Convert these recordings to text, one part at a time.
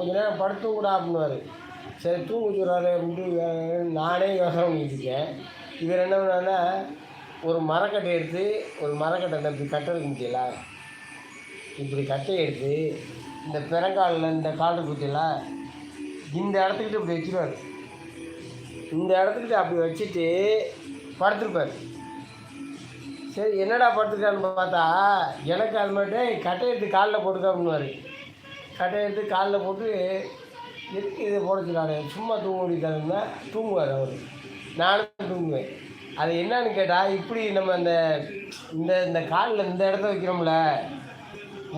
கொஞ்ச நேரம் படுத்து கூட அப்படின்னுவார். சரி தூங்க சொல்கிறாரு அப்படின்ட்டு நானே யோசனை பண்ணிட்டு இருக்கேன். இவர் என்ன பண்ணாருன்னா, ஒரு மரக்கட்டை எடுத்து ஒரு மரக்கட்டை இப்படி கட்டுறதுக்கு முடியல, இப்படி கட்டையை எடுத்து இந்த பிறங்காலில் இந்த கால் இருக்கு பார்த்தீங்களா, இந்த இடத்துக்கிட்ட இப்படி வச்சுருவார். இந்த இடத்துக்கிட்ட அப்படி வச்சுட்டு படுத்துருப்பார். சரி என்னடா படுத்துருக்காருன்னு பார்த்தா, எனக்கு அது மட்டும் கட்டையை எடுத்து காலில் போட்டுக்க அப்படின்னுவார். கட்டையை எடுத்து காலில் போட்டு எதுக்கு இதை போட சொன்னாரு, சும்மா தூங்க முடியாதுன்னா தூங்குவார் அவர். நானும் தூங்குவேன். அது என்னன்னு கேட்டால், இப்படி நம்ம இந்த இந்த இந்த காலில் இந்த இடத்த வைக்கிறோம்ல,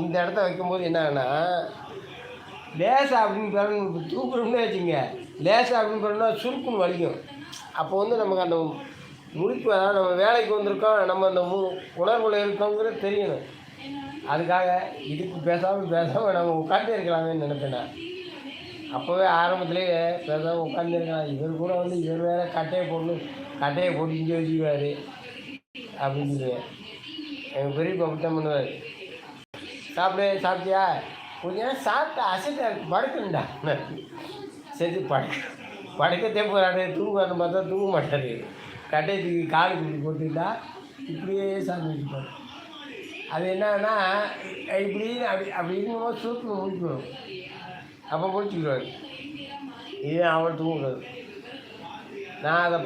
இந்த இடத்த வைக்கும்போது என்னன்னா, லேசாக அப்படின்னு பிறகு தூக்குறோம்னே வச்சுங்க, லேசாக அப்படின்னு பிறகுனா சுருக்குன்னு வலிக்கும். அப்போ வந்து நமக்கு அந்த முறிப்பு, அதாவது நம்ம வேலைக்கு வந்திருக்கோம், நம்ம அந்த உணர்வுல இருக்கோங்கிறது தெரியணும். அதுக்காக இதுக்கு பேசாமல் நம்ம உட்காந்தே இருக்கலாமேன்னு நினைப்பேன் நான். அப்போவே ஆரம்பத்துலேயே பேசாமல் உட்காந்துருக்கலாம். இவர் கூட வந்து இவர் வேறு கட்டையை போட்டு இங்கே வச்சுக்குவார் அப்படின்னு சொல்லுவேன். எங்கள் பெரியப்பா அப்படித்தான் பண்ணுவார். சாப்பிட்டியா, கொஞ்ச நேரம் சாப்பிட்டு அசைட்டா படுக்கணுண்டா. சரி படுக்கத்தே போகிறாரு, தூங்குவார்னு பார்த்தா தூங்க மாட்டார். கட்டையை தூக்கி காலுக்கு இப்படி போட்டுக்கிட்டா இப்படியே சாப்பிட்டு வச்சுப்பார். அது என்னன்னா, இப்படின்னு அப்படி இருக்கும்போது சுருக்குன்னு முடிக்கணும். அப்போ முடிச்சுக்கிடுவார். இது அவள் தூங்குறது. நான் அதை